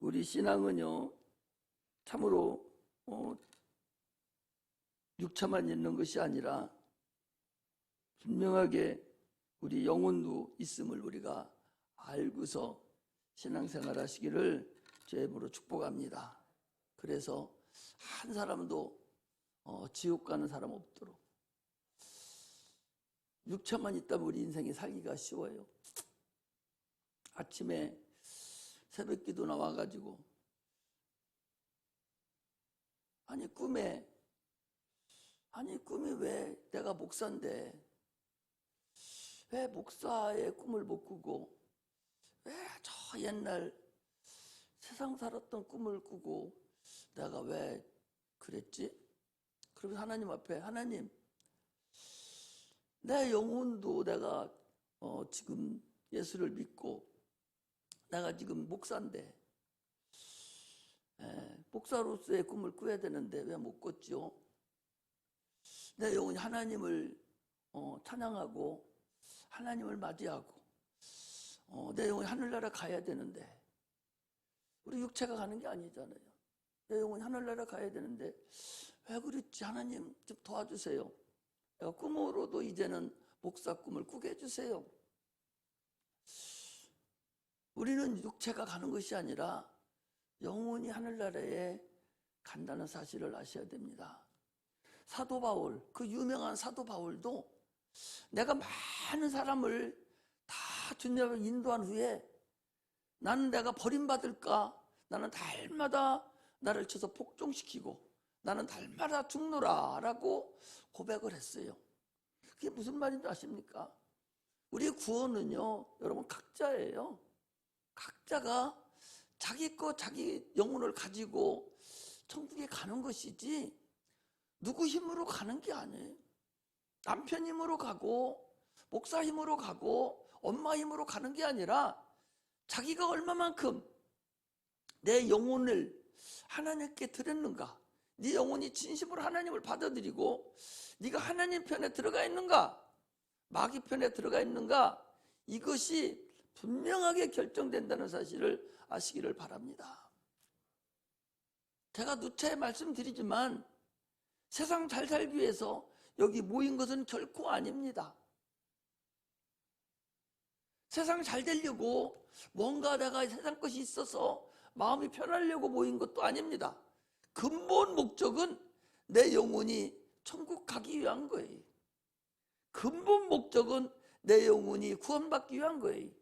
우리 신앙은요, 참으로 육체만 있는 것이 아니라 분명하게 우리 영혼도 있음을 우리가 알고서 신앙생활 하시기를 주의 이름으로 축복합니다. 그래서 한 사람도 지옥 가는 사람 없도록, 육체만 있다면 우리 인생이 살기가 쉬워요. 아침에 새벽기도 나와가지고 꿈이 왜 내가 목사인데 왜 목사의 꿈을 못 꾸고 왜 저 옛날 세상 살았던 꿈을 꾸고 내가 왜 그랬지? 그러면서 하나님 앞에, 하나님, 내 영혼도 내가 지금 예수를 믿고 내가 지금 목사인데 목사로서의 꿈을 꾸어야 되는데 왜 못 꿨죠? 내 영혼이 하나님을 찬양하고 하나님을 맞이하고 내 영혼이 하늘나라 가야 되는데 우리 육체가 가는 게 아니잖아요. 내 영혼이 하늘나라 가야 되는데 왜 그랬지? 하나님 좀 도와주세요. 내가 꿈으로도 이제는 목사 꿈을 꾸게 해주세요. 우리는 육체가 가는 것이 아니라 영혼이 하늘나라에 간다는 사실을 아셔야 됩니다. 사도 바울, 그 유명한 사도 바울도 내가 많은 사람을 다 주님을 인도한 후에 나는 내가 버림받을까? 나는 달마다 나를 쳐서 복종시키고 나는 달마다 죽노라 라고 고백을 했어요. 그게 무슨 말인지 아십니까? 우리 구원은요, 여러분 각자예요. 각자가 자기 영혼을 가지고 천국에 가는 것이지 누구 힘으로 가는 게 아니에요. 남편 힘으로 가고 목사 힘으로 가고 엄마 힘으로 가는 게 아니라 자기가 얼마만큼 내 영혼을 하나님께 드렸는가, 네 영혼이 진심으로 하나님을 받아들이고 네가 하나님 편에 들어가 있는가 마귀 편에 들어가 있는가, 이것이 분명하게 결정된다는 사실을 아시기를 바랍니다. 제가 누차에 말씀드리지만 세상 잘 살기 위해서 여기 모인 것은 결코 아닙니다. 세상 잘 되려고 뭔가 내가 세상 것이 있어서 마음이 편하려고 모인 것도 아닙니다. 근본 목적은 내 영혼이 천국 가기 위한 거예요. 근본 목적은 내 영혼이 구원받기 위한 거예요.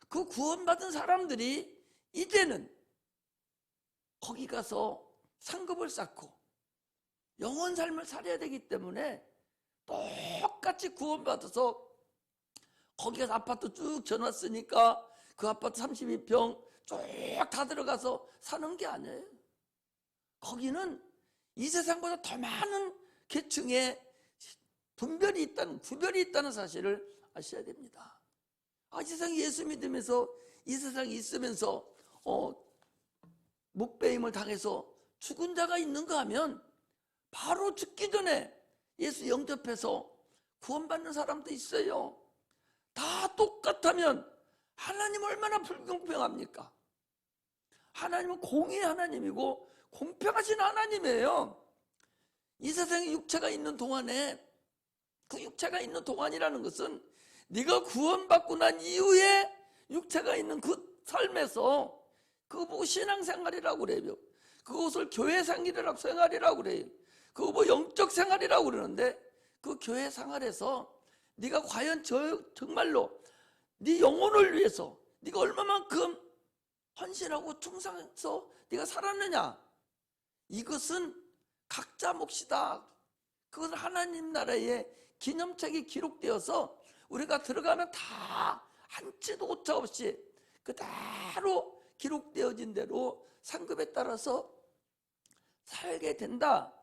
그 구원받은 사람들이 이제는 거기 가서 상급을 쌓고 영원 삶을 살아야 되기 때문에 똑같이 구원받아서 거기 가서 아파트 쭉 전놨으니까 그 아파트 32평 쭉 다 들어가서 사는 게 아니에요. 거기는 이 세상보다 더 많은 계층의 구별이 있다는 사실을 아셔야 됩니다. 이 세상에 예수 믿으면서 이 세상에 있으면서 묵배임을 당해서 죽은 자가 있는가 하면 바로 죽기 전에 예수 영접해서 구원받는 사람도 있어요. 다 똑같다면 하나님 얼마나 불공평합니까? 하나님은 공의의 하나님이고 공평하신 하나님이에요. 이 세상에 육체가 있는 동안에, 그 육체가 있는 동안이라는 것은 네가 구원받고 난 이후에 육체가 있는 그 삶에서 그거 보고 신앙생활이라고 그래요. 그것을 교회 생활이라고 그래요. 그거 뭐 영적 생활이라고 그러는데 그 교회 생활에서 네가 과연 정말로 네 영혼을 위해서 네가 얼마만큼 헌신하고 충성해서 네가 살았느냐, 이것은 각자 몫이다. 그것은 하나님 나라의 기념책이 기록되어서 우리가 들어가면 다 한치도 오차 없이 그대로 기록되어진 대로 상급에 따라서 살게 된다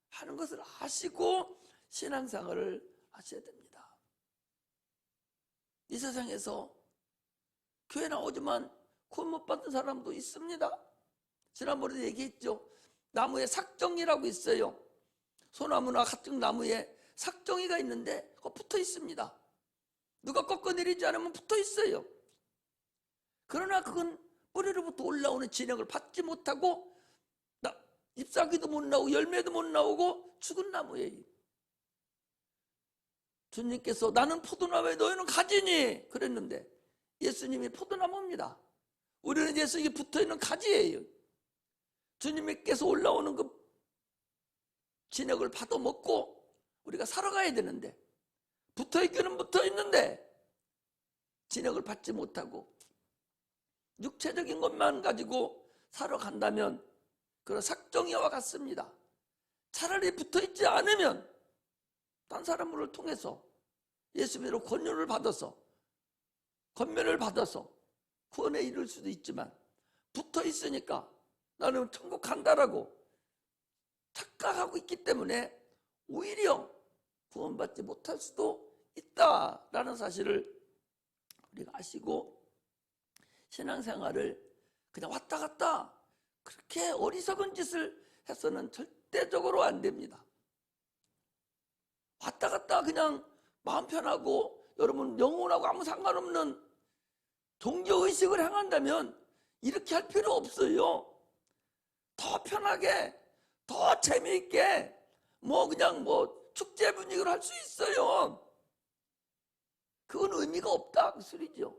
하는 것을 아시고 신앙생활을 하셔야 됩니다. 이 세상에서 교회 나오지만 구원 못 받은 사람도 있습니다. 지난번에도 얘기했죠. 나무에 삭정이라고 있어요. 소나무나 같은 나무에 삭정이가 있는데 그거 붙어 있습니다. 누가 꺾어내리지 않으면 붙어 있어요. 그러나 그건 뿌리로부터 올라오는 진액을 받지 못하고 잎사귀도 못 나오고 열매도 못 나오고 죽은 나무예요. 주님께서 나는 포도나무에 너희는 가지니 그랬는데 예수님이 포도나무입니다. 우리는 예수님께 붙어있는 가지예요. 주님께서 올라오는 그 진액을 받아 먹고 우리가 살아가야 되는데 붙어있기는 붙어있는데 진액을 받지 못하고 육체적인 것만 가지고 살아간다면 그런 삭정이와 같습니다. 차라리 붙어있지 않으면 딴 사람을 통해서 예수님으로 권유를 받아서 권면을 받아서 구원에 이를 수도 있지만 붙어있으니까 나는 천국 간다라고 착각하고 있기 때문에 오히려 구원받지 못할 수도 있다라는 사실을 우리가 아시고 신앙생활을 그냥 왔다 갔다 그렇게 어리석은 짓을 해서는 절대적으로 안 됩니다. 왔다 갔다 그냥 마음 편하고 여러분 영혼하고 아무 상관없는 종교의식을 행한다면 이렇게 할 필요 없어요. 더 편하게 더 재미있게 그냥 축제 분위기로 할 수 있어요. 그건 의미가 없다 그 소리죠.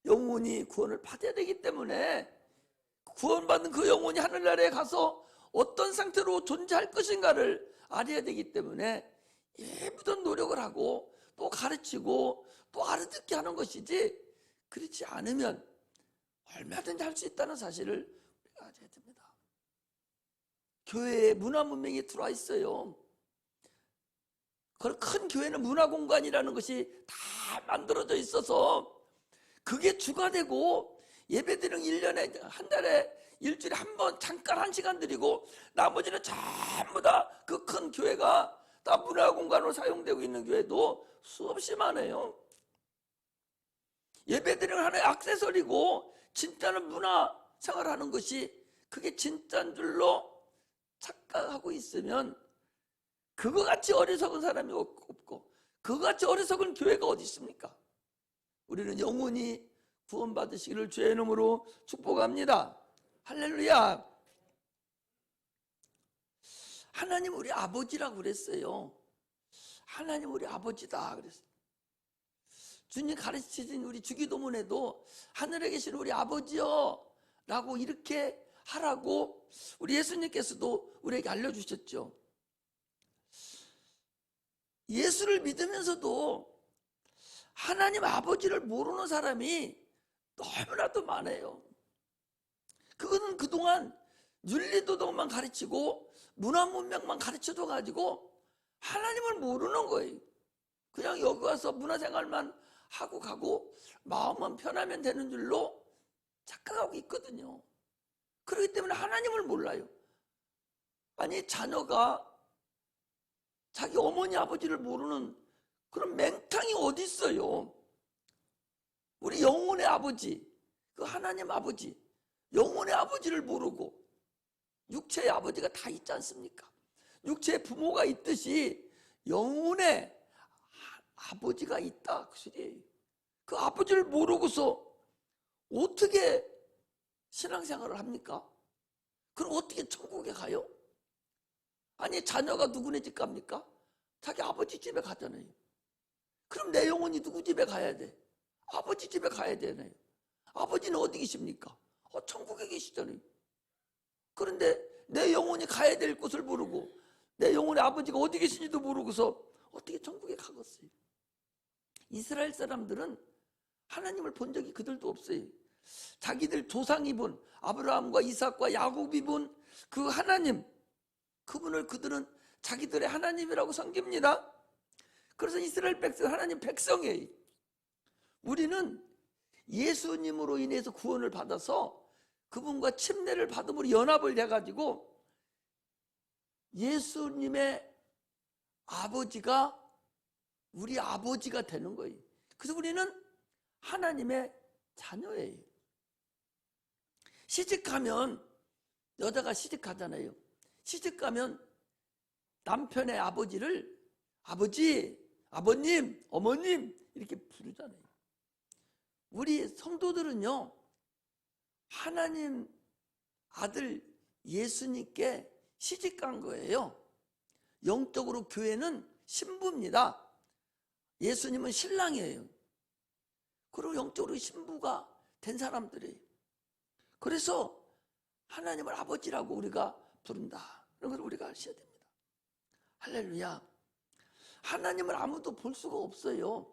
영혼이 구원을 받아야 되기 때문에 구원받는 그 영혼이 하늘나라에 가서 어떤 상태로 존재할 것인가를 알아야 되기 때문에 무슨 노력을 하고 또 가르치고 또 알아듣게 하는 것이지 그렇지 않으면 얼마든지 할 수 있다는 사실을 우리가 알아야 됩니다. 교회에 문화 문명이 들어와 있어요. 큰 교회는 문화 공간이라는 것이 다 만들어져 있어서 그게 주가 되고 예배드리는 1년에 한 달에 일주일에 한 번 잠깐 1시간 드리고 나머지는 전부 다 그 큰 교회가 다 문화 공간으로 사용되고 있는 교회도 수없이 많아요. 예배드리는 하나의 액세서리고 진짜는 문화 생활하는 것이 그게 진짜인 줄로 착각하고 있으면 그거같이 어리석은 사람이 없고 그거같이 어리석은 교회가 어디 있습니까? 우리는 영원히 구원받으시기를 주의 이름으로 축복합니다. 할렐루야. 하나님 우리 아버지라고 그랬어요. 하나님 우리 아버지다 그랬어요. 주님 가르치신 우리 주기도문에도 하늘에 계신 우리 아버지여 라고 이렇게 하라고 우리 예수님께서도 우리에게 알려주셨죠. 예수를 믿으면서도 하나님 아버지를 모르는 사람이 너무나도 많아요. 그거는 그동안 윤리도덕만 가르치고 문화문명만 가르쳐줘 가지고 하나님을 모르는 거예요. 그냥 여기 와서 문화생활만 하고 가고 마음만 편하면 되는 줄로 착각하고 있거든요. 그렇기 때문에 하나님을 몰라요. 아니 자녀가 자기 어머니 아버지를 모르는 그런 맹탕이 어디 있어요. 우리 영혼의 아버지, 그 하나님 아버지, 영혼의 아버지를 모르고 육체의 아버지가 다 있지 않습니까? 육체의 부모가 있듯이 영혼의 아버지가 있다 그 소리예요. 그 아버지를 모르고서 어떻게 신앙생활을 합니까? 그럼 어떻게 천국에 가요? 아니 자녀가 누구네 집 갑니까? 자기 아버지 집에 가잖아요. 그럼 내 영혼이 누구 집에 가야 돼? 아버지 집에 가야 되나요? 아버지는 어디 계십니까? 천국에 계시잖아요. 그런데 내 영혼이 가야 될 곳을 모르고 내 영혼의 아버지가 어디 계신지도 모르고서 어떻게 천국에 가겠어요? 이스라엘 사람들은 하나님을 본 적이 그들도 없어요. 자기들 조상이 본 아브라함과 이삭과 야곱이 본 그 하나님, 그분을 그들은 자기들의 하나님이라고 섬깁니다. 그래서 이스라엘 백성 하나님 백성이에요. 우리는 예수님으로 인해서 구원을 받아서 그분과 침례를 받음으로 연합을 해가지고 예수님의 아버지가 우리 아버지가 되는 거예요. 그래서 우리는 하나님의 자녀예요. 시집가면 여자가 시집가잖아요. 시집가면 남편의 아버지를 아버지, 아버님, 어머님 이렇게 부르잖아요. 우리 성도들은요 하나님 아들 예수님께 시집간 거예요. 영적으로 교회는 신부입니다. 예수님은 신랑이에요. 그리고 영적으로 신부가 된 사람들이에요. 그래서 하나님을 아버지라고 우리가 부른다. 그런 걸 우리가 아셔야 됩니다. 할렐루야. 하나님을 아무도 볼 수가 없어요.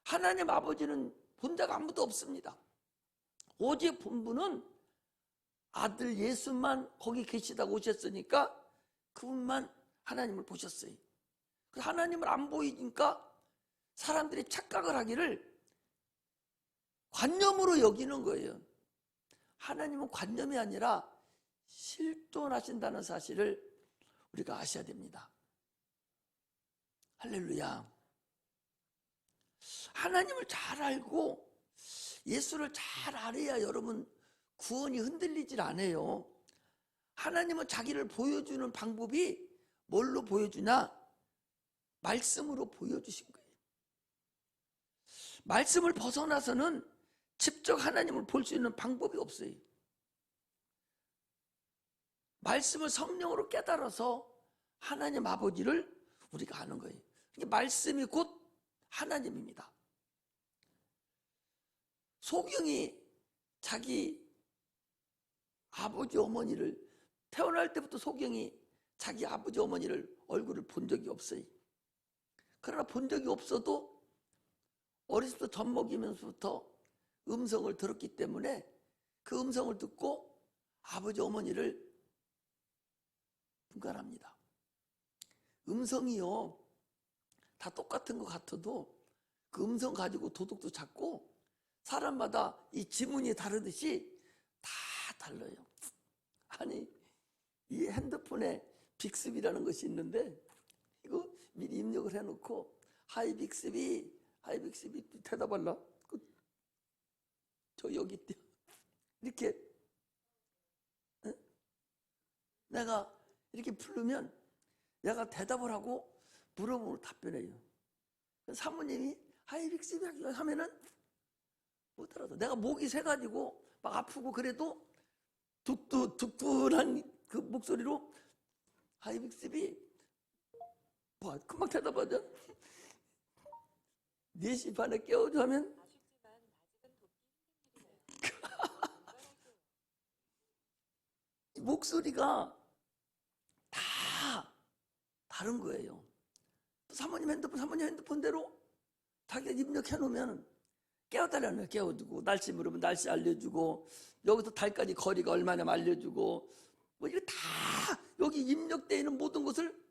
하나님 아버지는 본 자가 아무도 없습니다. 오직 본분은 아들 예수만 거기 계시다고 오셨으니까 그분만 하나님을 보셨어요. 하나님을 안 보이니까 사람들이 착각을 하기를 관념으로 여기는 거예요. 하나님은 관념이 아니라 실존하신다는 사실을 우리가 아셔야 됩니다. 할렐루야. 하나님을 잘 알고 예수를 잘 알아야 여러분 구원이 흔들리질 않아요. 하나님은 자기를 보여주는 방법이 뭘로 보여주냐? 말씀으로 보여주신 거예요. 말씀을 벗어나서는 직접 하나님을 볼 수 있는 방법이 없어요. 말씀을 성령으로 깨달아서 하나님 아버지를 우리가 아는 거예요. 말씀이 곧 하나님입니다. 소경이 자기 아버지 어머니를 태어날 때부터 소경이 자기 아버지 어머니를 얼굴을 본 적이 없어요. 그러나 본 적이 없어도 어렸을 때 젖 먹이면서부터 음성을 들었기 때문에 그 음성을 듣고 아버지 어머니를 분간합니다. 음성이요 다 똑같은 것 같아도 그 음성 가지고 도둑도 잡고 사람마다 이 지문이 다르듯이 다 달라요. 아니 이 핸드폰에 빅스비라는 것이 있는데 이거 미리 입력을 해놓고 하이 빅스비 대답할라. 저 여기 있대요. 이렇게 내가 이렇게 부르면 얘가 대답을 하고 물어보면 답변해요. 사모님이 하이 빅스비 하면은 못 알아서 내가 목이 새가지고 막 아프고 그래도 뚝뚝한 그 목소리로 하이 빅스비 뭐 금방 대답하죠. 4시 반에 깨워줘 하면 목소리가 다 다른 거예요. 사모님 핸드폰대로 자기가 입력해 놓으면 깨워달라는 깨워주고 날씨 물으면 날씨 알려주고 여기서 달까지 거리가 얼마나 알려주고 뭐 이거 다 여기 입력되어 있는 모든 것을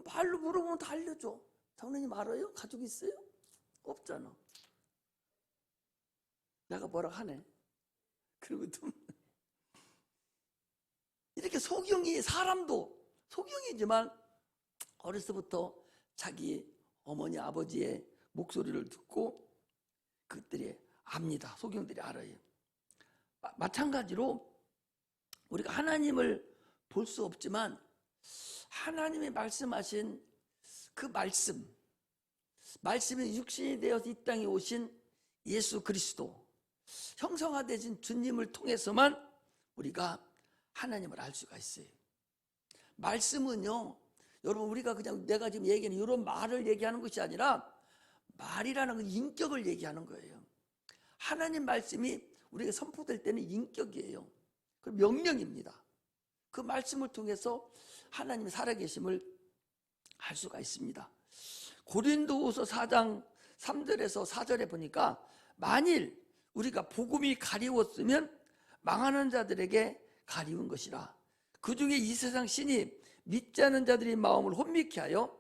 말로 물어보면 다 알려줘. 장로님 알아요? 가족 있어요? 없잖아. 내가 뭐라 하네. 그리고 또 이렇게 소경이 사람도 소경이지만 어렸을 때부터 자기 어머니 아버지의 목소리를 듣고 그들이 압니다. 소경들이 알아요. 마찬가지로 우리가 하나님을 볼 수 없지만 하나님이 말씀하신 그 말씀이 육신이 되어서 이 땅에 오신 예수 그리스도 형성화되신 주님을 통해서만 우리가 하나님을 알 수가 있어요. 말씀은요 여러분 우리가 그냥 내가 지금 얘기하는 이런 말을 얘기하는 것이 아니라 말이라는 건 인격을 얘기하는 거예요. 하나님 말씀이 우리가 선포될 때는 인격이에요. 그 명령입니다. 그 말씀을 통해서 하나님의 살아계심을 알 수가 있습니다. 고린도후서 4장 3절에서 4절에 보니까 만일 우리가 복음이 가리웠으면 망하는 자들에게 가리운 것이라. 그 중에 이 세상 신이 믿지 않는 자들의 마음을 혼미케 하여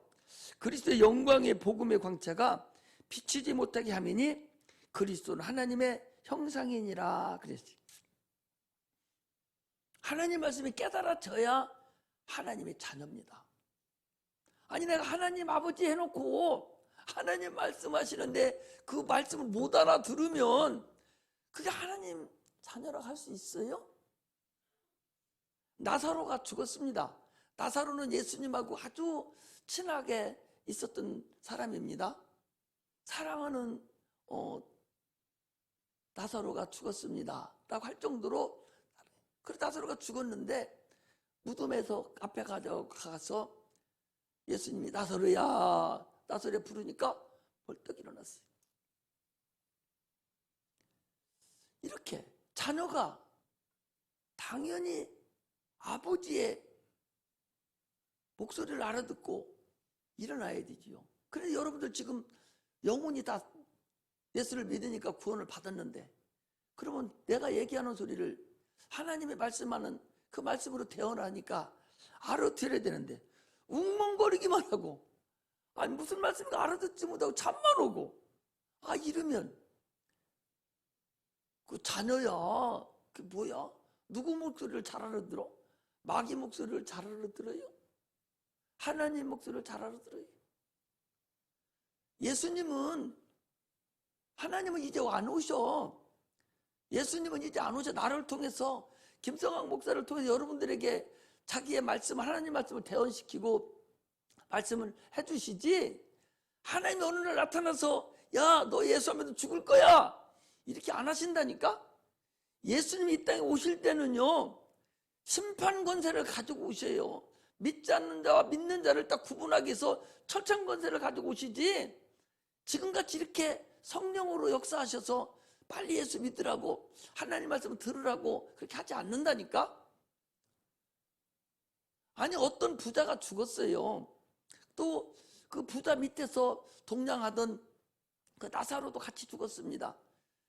그리스도의 영광의 복음의 광채가 비치지 못하게 하매니 그리스도는 하나님의 형상이니라 그랬어요. 하나님 말씀이 깨달아져야 하나님의 자녀입니다. 아니 내가 하나님 아버지 해놓고 하나님 말씀하시는데 그 말씀을 못 알아들으면 그게 하나님 자녀라고 할 수 있어요? 나사로가 죽었습니다. 나사로는 예수님하고 아주 친하게 있었던 사람입니다. 사랑하는 나사로가 죽었습니다 할 정도로. 그래서 나사로가 죽었는데 무덤에서 앞에 가서 예수님이 나사로야 부르니까 벌떡 일어났어요. 이렇게 자녀가 당연히 아버지의 목소리를 알아듣고 일어나야 되지요. 그래서 여러분들 지금 영혼이 다 예수를 믿으니까 구원을 받았는데, 그러면 내가 얘기하는 소리를 하나님의 말씀하는 그 말씀으로 대언하니까 알아들어야 되는데 웅멍거리기만 하고, 아니 무슨 말씀인가 알아듣지 못하고 잠만 오고, 이러면 그 자녀야 그 뭐야? 누구 목소리를 잘 알아들어? 마귀 목소리를 잘 알아들어요? 하나님 목소리를 잘 알아들어요? 하나님은 이제 안 오셔. 예수님은 이제 안 오셔. 나를 통해서, 김성황 목사를 통해서 여러분들에게 자기의 말씀을, 하나님 말씀을 대언시키고 말씀을 해주시지, 하나님이 어느 날 나타나서 야, 너 예수하면 죽을 거야 이렇게 안 하신다니까. 예수님이 이 땅에 오실 때는요, 심판 권세를 가지고 오셔요. 믿지 않는 자와 믿는 자를 딱 구분하기 위해서 철창 권세를 가지고 오시지, 지금같이 이렇게 성령으로 역사하셔서 빨리 예수 믿으라고, 하나님 말씀 들으라고 그렇게 하지 않는다니까. 아니 어떤 부자가 죽었어요. 또 그 부자 밑에서 동냥하던 그 나사로도 같이 죽었습니다.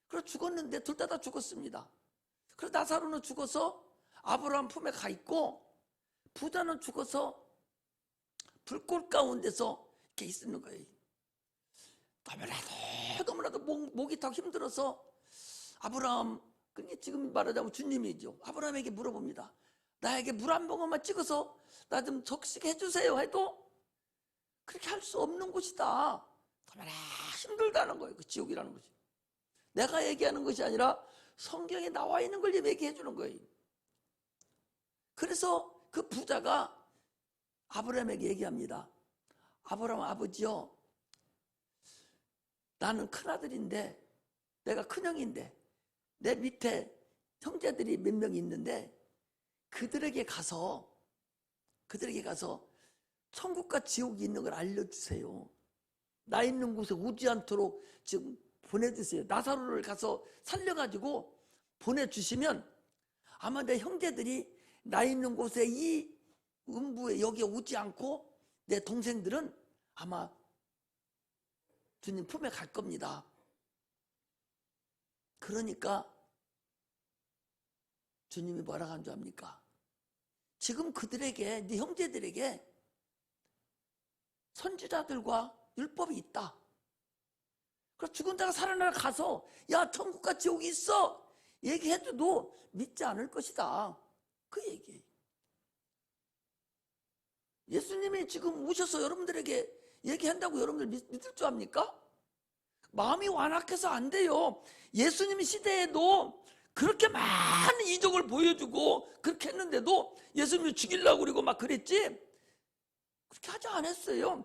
그래서 죽었는데 둘 다 죽었습니다. 그래서 나사로는 죽어서 아브라함 품에 가 있고, 부자는 죽어서 불꽃 가운데서 이렇게 있는 거예요. 너무나도 목이 더 힘들어서 아브라함, 그게 지금 말하자면 주님이죠. 아브라함에게 물어봅니다. 나에게 물 한 모금만 찍어서 나 좀 적시게 해주세요 해도 그렇게 할 수 없는 곳이다. 너무나 힘들다는 거예요. 그 지옥이라는 것이. 내가 얘기하는 것이 아니라 성경에 나와 있는 걸 얘기해 주는 거예요. 그래서 그 부자가 아브라함에게 얘기합니다. 아브라함 아버지요, 나는 큰아들인데, 내가 큰형인데 내 밑에 형제들이 몇 명 있는데 그들에게 가서 천국과 지옥이 있는 걸 알려주세요. 나 있는 곳에 오지 않도록 지금 보내주세요. 나사로를 가서 살려가지고 보내주시면 아마 내 형제들이 나 있는 곳에 이 음부에 여기에 오지 않고 내 동생들은 아마 주님 품에 갈 겁니다. 그러니까 주님이 뭐라고 한 줄 압니까? 지금 그들에게, 네 형제들에게 선지자들과 율법이 있다. 그래서 죽은 자가 살아나 가서 야, 천국과 지옥이 있어 얘기해줘도 믿지 않을 것이다. 그 얘기예요. 예수님이 지금 오셔서 여러분들에게 얘기한다고 여러분들 믿을 줄 압니까? 마음이 완악해서 안 돼요. 예수님 시대에도 그렇게 많은 이적을 보여주고 그렇게 했는데도 예수님을 죽이려고 그러고 막 그랬지, 그렇게 하지 않았어요.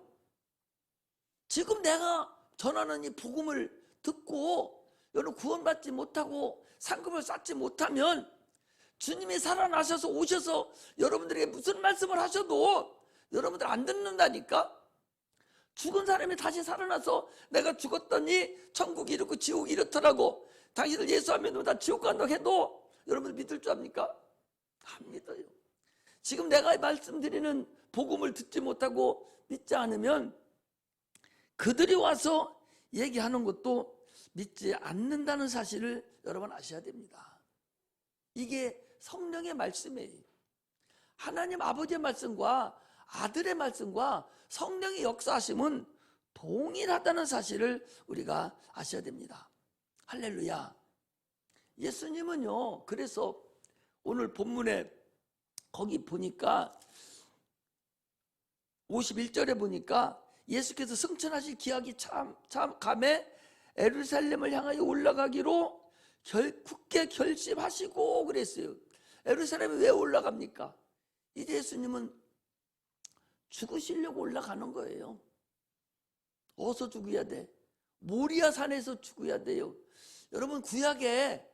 지금 내가 전하는 이 복음을 듣고 여러분 구원받지 못하고 상급을 쌓지 못하면 주님이 살아나셔서 오셔서 여러분들에게 무슨 말씀을 하셔도 여러분들 안 듣는다니까. 죽은 사람이 다시 살아나서 내가 죽었더니 천국이 이렇고 지옥이 이렇더라고, 당신들 예수하면 다 지옥 간다고 해도 여러분들 믿을 줄 압니까? 안 믿어요. 지금 내가 말씀드리는 복음을 듣지 못하고 믿지 않으면 그들이 와서 얘기하는 것도 믿지 않는다는 사실을 여러분 아셔야 됩니다. 이게 성령의 말씀이에요. 하나님 아버지의 말씀과 아들의 말씀과 성령의 역사하심은 동일하다는 사실을 우리가 아셔야 됩니다. 할렐루야. 예수님은요, 그래서 오늘 본문에 거기 보니까 51절에 보니까 예수께서 승천하실 기약이 참 감에 예루살렘을 향하여 올라가기로 굳게 결심하시고 그랬어요. 예루살렘에 왜 올라갑니까? 이제 예수님은 죽으시려고 올라가는 거예요. 어디서 죽어야 돼? 모리아 산에서 죽어야 돼요. 여러분 구약에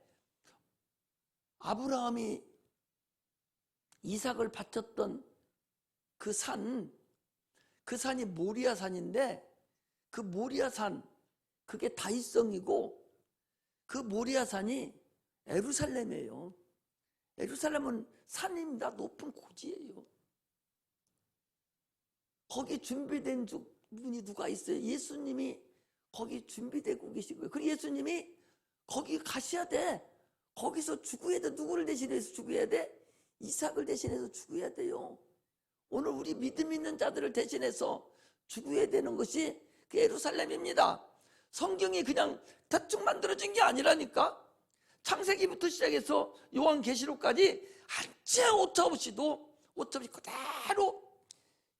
아브라함이 이삭을 바쳤던 그 산이 모리아 산인데, 그 모리아 산, 그게 다윗성이고, 그 모리아 산이 예루살렘이에요. 예루살렘은 산입니다. 높은 고지예요. 거기 준비된 분이 누가 있어요? 예수님이 거기 준비되고 계시고요. 그리고 예수님이 거기 가셔야 돼. 거기서 죽어야 돼. 누구를 대신해서 죽어야 돼? 이삭을 대신해서 죽어야 돼요. 오늘 우리 믿음 있는 자들을 대신해서 죽어야 되는 것이 그 예루살렘입니다. 성경이 그냥 대충 만들어진 게 아니라니까. 창세기부터 시작해서 요한계시록까지 한치 오차 없이 그대로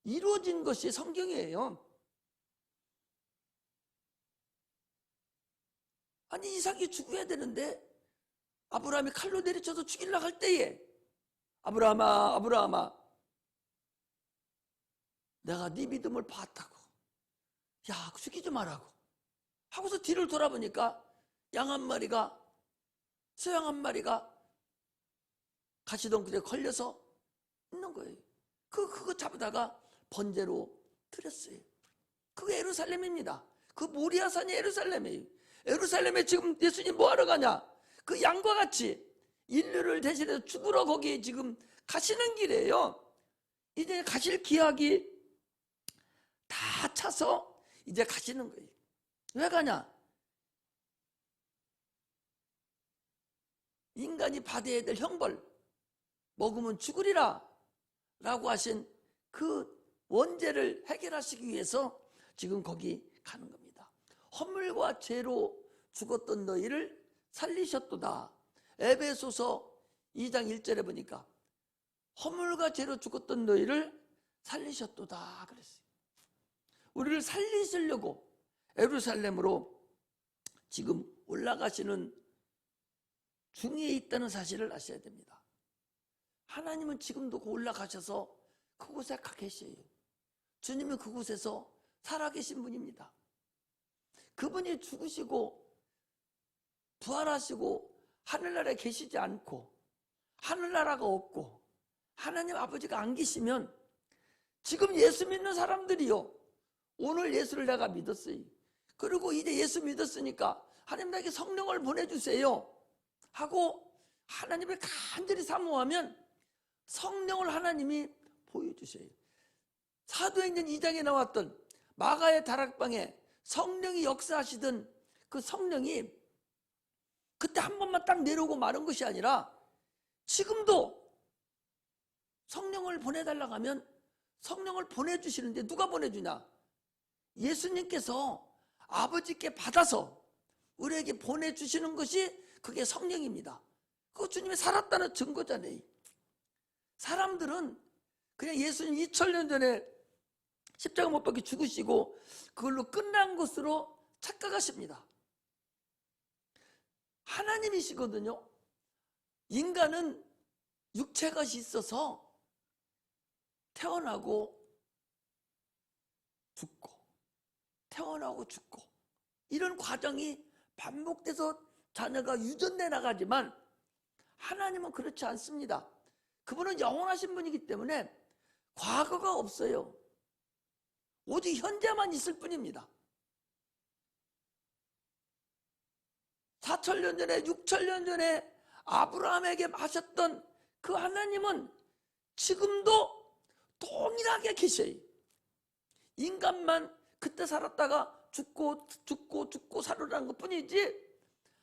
이루어진 것이 성경이에요. 아니, 이삭이 죽어야 되는데 아브라함이 칼로 내리쳐서 죽이려고 할 때에 아브라함아, 아브라함아, 내가 네 믿음을 봤다고, 야, 죽이지 말라고 하고서 뒤를 돌아보니까 양 한 마리가, 새양 한 마리가 가시덩굴에 걸려서 있는 거예요. 그거 잡다가 번제로 드렸어요. 그게 예루살렘입니다. 그 모리아산이 예루살렘이에요. 예루살렘에 지금 예수님 뭐 하러 가냐? 그 양과 같이 인류를 대신해서 죽으러 거기에 지금 가시는 길이에요. 이제 가실 기약이 다 차서 이제 가시는 거예요. 왜 가냐? 인간이 받아야 될 형벌, 먹으면 죽으리라 라고 하신 그 원죄를 해결하시기 위해서 지금 거기 가는 겁니다. 허물과 죄로 죽었던 너희를 살리셨도다. 에베소서 2장 1절에 보니까 허물과 죄로 죽었던 너희를 살리셨도다 그랬어요. 우리를 살리시려고 예루살렘으로 지금 올라가시는 중에 있다는 사실을 아셔야 됩니다. 하나님은 지금도 올라가셔서 그곳에 가 계셔요. 주님은 그곳에서 살아계신 분입니다. 그분이 죽으시고 부활하시고 하늘나라에 계시지 않고 하늘나라가 없고 하나님 아버지가 안 계시면 지금 예수 믿는 사람들이요, 오늘 예수를 내가 믿었어요, 그리고 이제 예수 믿었으니까 하나님 나에게 성령을 보내주세요 하고 하나님을 간절히 사모하면 성령을 하나님이 보여주세요. 사도행전 2장에 나왔던 마가의 다락방에 성령이 역사하시던 그 성령이 그때 한 번만 딱 내려오고 마는 것이 아니라 지금도 성령을 보내달라고 하면 성령을 보내주시는데, 누가 보내주냐? 예수님께서 아버지께 받아서 우리에게 보내주시는 것이 그게 성령입니다. 그거 주님이 살았다는 증거잖아요. 사람들은 그냥 예수님 2000년 전에 십자가 못 박혀 죽으시고 그걸로 끝난 것으로 착각하십니다. 하나님이시거든요. 인간은 육체가 있어서 태어나고 죽고 태어나고 죽고 이런 과정이 반복돼서 자녀가 유전돼 나가지만 하나님은 그렇지 않습니다. 그분은 영원하신 분이기 때문에 과거가 없어요. 오직 현재만 있을 뿐입니다. 4000년 전에 6000년 전에 아브라함에게 하셨던 그 하나님은 지금도 동일하게 계셔요. 인간만 그때 살았다가 죽고 살으라는 것 뿐이지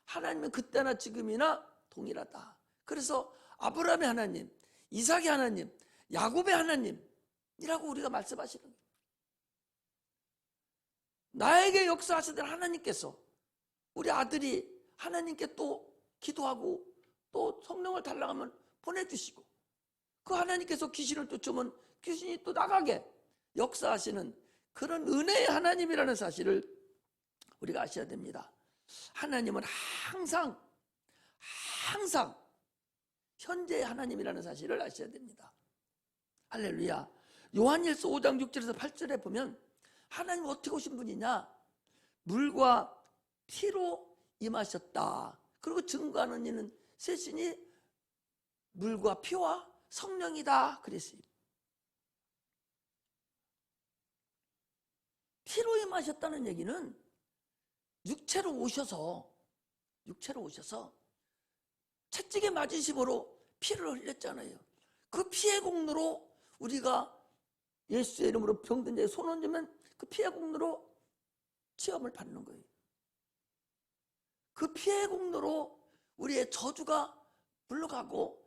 하나님은 그때나 지금이나 동일하다. 그래서 아브라함의 하나님, 이삭의 하나님, 야곱의 하나님이라고 우리가 말씀하시는 거예요. 나에게 역사하시던 하나님께서 우리 아들이 하나님께 또 기도하고 또 성령을 달라고 하면 보내주시고, 그 하나님께서 귀신을 쫓으면 귀신이 또 나가게 역사하시는 그런 은혜의 하나님이라는 사실을 우리가 아셔야 됩니다. 하나님은 항상 현재의 하나님이라는 사실을 아셔야 됩니다. 할렐루야. 요한일서 5장 6절에서 8절에 보면 하나님 어떻게 오신 분이냐? 물과 피로 임하셨다. 그리고 증거하는 이는 새 신이 물과 피와 성령이다 그랬어요. 피로 임하셨다는 얘기는 육체로 오셔서 채찍에 맞으심으로 피를 흘렸잖아요. 그 피의 공로로 우리가 예수의 이름으로 병든 자에 손 얹으면 그 피의 공로로 치험을 받는 거예요. 그 피의 공로로 우리의 저주가 물러가고,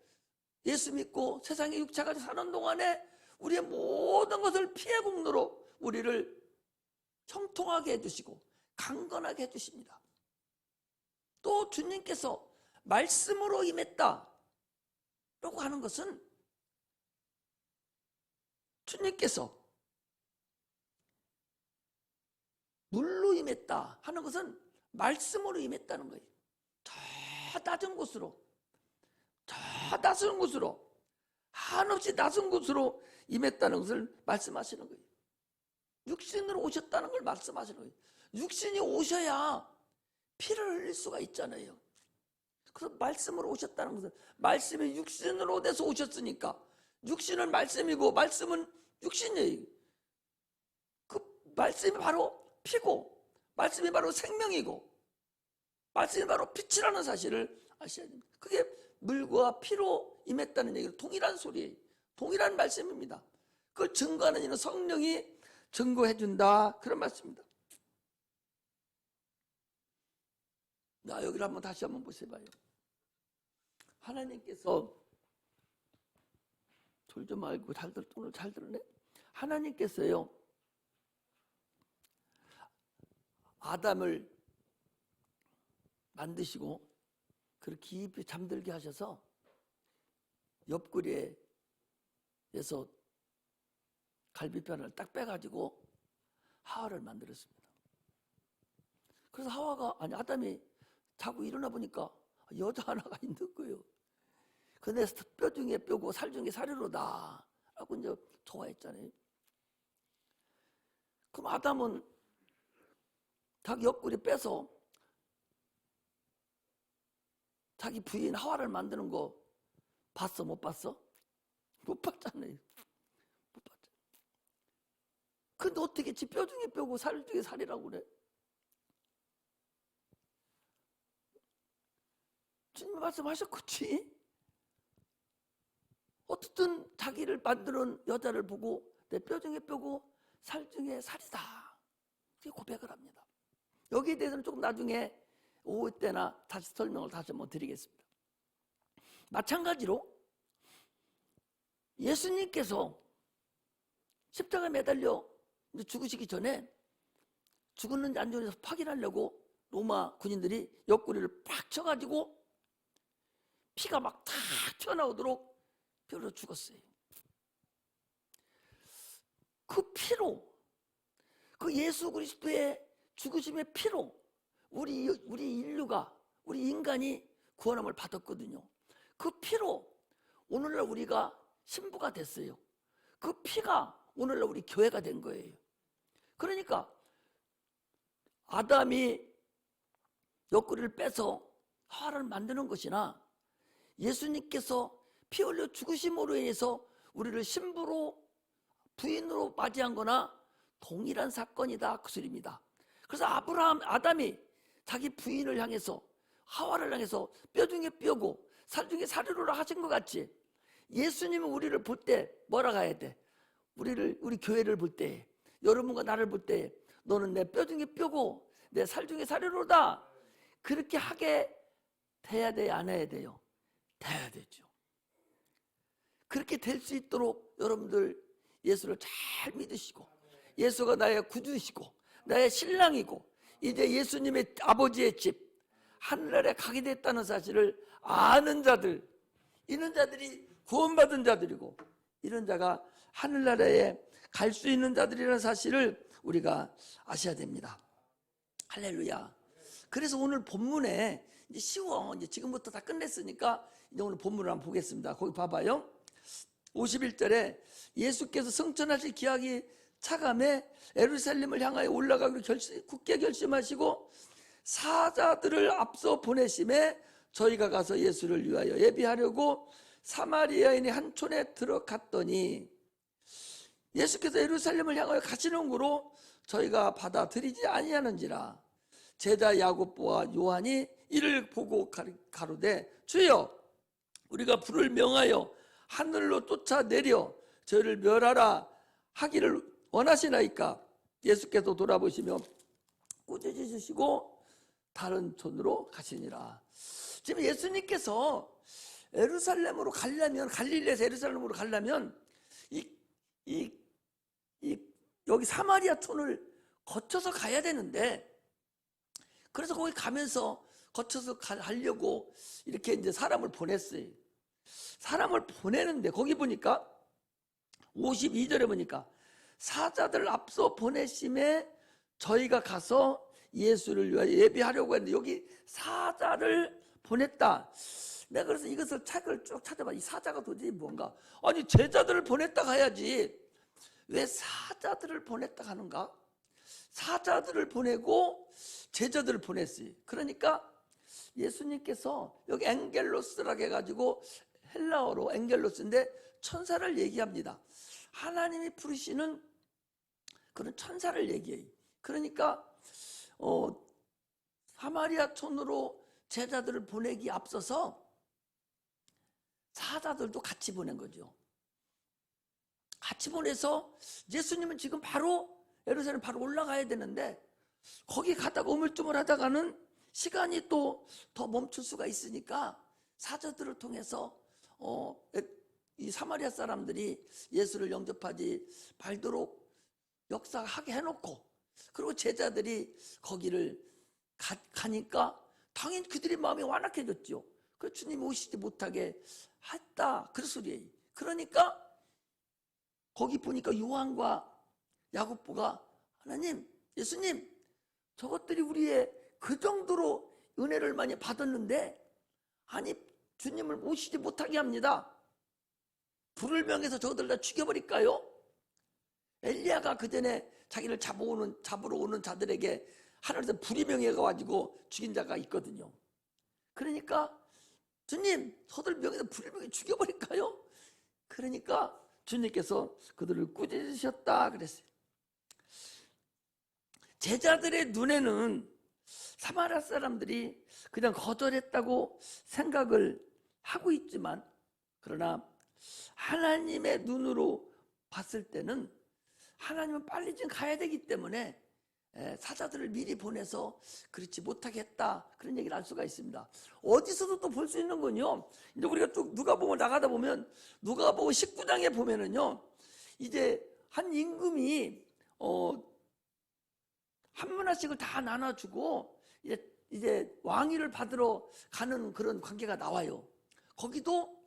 예수 믿고 세상의 육체가 사는 동안에 우리의 모든 것을 피의 공로로 우리를 형통하게 해주시고 강건하게 해주십니다. 또 주님께서 말씀으로 임했다 라고 하는 것은, 주님께서 물로 임했다 하는 것은 말씀으로 임했다는 거예요. 저 낮은 곳으로, 한없이 낮은 곳으로 임했다는 것을 말씀하시는 거예요. 육신으로 오셨다는 걸 말씀하시는 거예요. 육신이 오셔야 피를 흘릴 수가 있잖아요. 그래서 말씀으로 오셨다는 것은, 말씀이 육신으로 돼서 오셨으니까, 육신은 말씀이고 말씀은 육신이에요. 그 말씀이 바로 피고, 말씀이 바로 생명이고, 말씀이 바로 빛이라는 사실을 아셔야 됩니다. 그게 물과 피로 임했다는 얘기는 동일한 소리예요. 동일한 말씀입니다. 그걸 증거하는 이는 성령이 증거해준다, 그런 말씀입니다. 자, 여기를 다시 한번 보셔봐요. 하나님께서, 졸 좀 말고 오늘 잘 들었네. 하나님께서요, 아담을 만드시고 그렇게 깊이 잠들게 하셔서 옆구리에서 갈비뼈를 딱 빼가지고 하와를 만들었습니다. 그래서 아담이 자고 일어나 보니까 여자 하나가 있는 거예요. 근데 뼈 중에 뼈고 살 중에 살이로다 라고 이제 좋아했잖아요. 그럼 아담은 자기 옆구리 빼서 자기 부인 하와를 만드는 거 봤어? 못 봤어? 못 봤잖아요. 못 봤죠. 근데 어떻게 지 뼈 중에 뼈고 살 중에 살이라고 그래? 주님 말씀하셨겠지? 어쨌든 자기를 만드는 여자를 보고 내 뼈 중에 뼈고 살 중에 살이다, 이렇게 고백을 합니다. 여기에 대해서는 조금 나중에 오후 때나 다시 설명을 다시 한번 드리겠습니다. 마찬가지로 예수님께서 십자가에 매달려 죽으시기 전에 죽었는지 안 죽었는지 확인하려고 로마 군인들이 옆구리를 팍 쳐가지고 피가 막 다 튀어나오도록 뼈로 죽었어요. 그 피로, 그 예수 그리스도의 죽으심의 피로 우리 인류가, 우리 인간이 구원함을 받았거든요. 그 피로 오늘날 우리가 신부가 됐어요. 그 피가 오늘날 우리 교회가 된 거예요. 그러니까 아담이 옆구리를 빼서 하와를 만드는 것이나 예수님께서 피 흘려 죽으심으로 인해서 우리를 신부로, 부인으로 맞이한 거나 동일한 사건이다, 그 소리입니다. 그래서 아담이 자기 부인을 향해서, 하와를 향해서 뼈 중에 뼈고 살 중에 살이로라 하신 것 같이, 예수님은 우리를 볼 때 뭐라고 해야 돼? 우리 교회를 볼 때, 여러분과 나를 볼 때 너는 내 뼈 중에 뼈고 내 살 중에 살이로다, 그렇게 하게 돼야 돼요, 안 해야 돼요? 돼야 되죠. 그렇게 될 수 있도록 여러분들 예수를 잘 믿으시고, 예수가 나의 구주시고 나의 신랑이고 이제 예수님의 아버지의 집 하늘나라에 가게 됐다는 사실을 아는 자들, 이런 자들이 구원받은 자들이고, 이런 자가 하늘나라에 갈 수 있는 자들이라는 사실을 우리가 아셔야 됩니다. 할렐루야. 그래서 오늘 본문에 이제 쉬워, 이제 지금부터 다 끝냈으니까 이제 오늘 본문을 한번 보겠습니다. 거기 봐봐요. 51절에 예수께서 성천하실 기약이 차감해 예루살렘을 향하여 올라가기로 굳게 결심하시고 사자들을 앞서 보내심에 저희가 가서 예수를 위하여 예비하려고 사마리아인이 한 촌에 들어갔더니 예수께서 예루살렘을 향하여 가시는 고로 저희가 받아들이지 아니하는지라. 제자 야고보와 요한이 이를 보고 가로되 주여 우리가 불을 명하여 하늘로 쫓아내려 저희를 멸하라 하기를 원하시나이까. 예수께서 돌아보시며 꾸짖으시고 다른 촌으로 가시니라. 지금 예수님께서 예루살렘으로 가려면, 갈릴리에서 예루살렘으로 가려면 여기 사마리아 촌을 거쳐서 가야 되는데, 그래서 거기 가면서 거쳐서 가려고 이렇게 이제 사람을 보냈어요. 사람을 보내는데 거기 보니까 52절에 보니까 사자들 앞서 보내심에 저희가 가서 예수를 위하여 예비하려고 했는데 여기 사자를 보냈다. 내가 그래서 이것을 책을 쭉 찾아봐. 이 사자가 도대체 뭔가? 아니 제자들을 보냈다 가야지 왜 사자들을 보냈다 하는가? 사자들을 보내고 제자들을 보냈어요. 그러니까 예수님께서 여기 엥겔로스라고 해가지고 헬라어로 엥겔로스인데 천사를 얘기합니다. 하나님이 부르시는 그런 천사를 얘기해요. 그러니까 사마리아 촌으로 제자들을 보내기 앞서서 사자들도 같이 보낸 거죠. 같이 보내서 예수님은 지금 바로 예루살렘 바로 올라가야 되는데 거기 가다가 우물쭈물하다가는 시간이 또 더 멈출 수가 있으니까 사자들을 통해서 이 사마리아 사람들이 예수를 영접하지 말도록 역사하게 해놓고, 그리고 제자들이 거기를 가니까 당연히 그들의 마음이 완악해졌죠. 그 주님 오시지 못하게 했다 그 소리예요. 그러니까 거기 보니까 요한과 야고보가 하나님, 예수님, 저것들이 우리의 그 정도로 은혜를 많이 받았는데 아니 주님을 모시지 못하게 합니다. 불을 명해서 저것들 다 죽여버릴까요? 엘리야가 그 전에 자기를 잡으러 오는 자들에게 하늘에서 불이 명해가지고 죽인 자가 있거든요. 그러니까 주님, 저들 명해서 불을 명해 죽여버릴까요? 그러니까 주님께서 그들을 꾸짖으셨다 그랬어요. 제자들의 눈에는 사마리아 사람들이 그냥 거절했다고 생각을 하고 있지만, 그러나 하나님의 눈으로 봤을 때는 하나님은 빨리 좀 가야 되기 때문에 사자들을 미리 보내서 그렇지 못하게 했다, 그런 얘기를 알 수가 있습니다. 어디서도 또 볼 수 있는 건요, 이제 우리가 또 누가복음을 나가다 보면 누가복음 19장에 보면은요, 이제 한 임금이 한 문화씩을 다 나눠주고 이제 왕위를 받으러 가는 그런 관계가 나와요. 거기도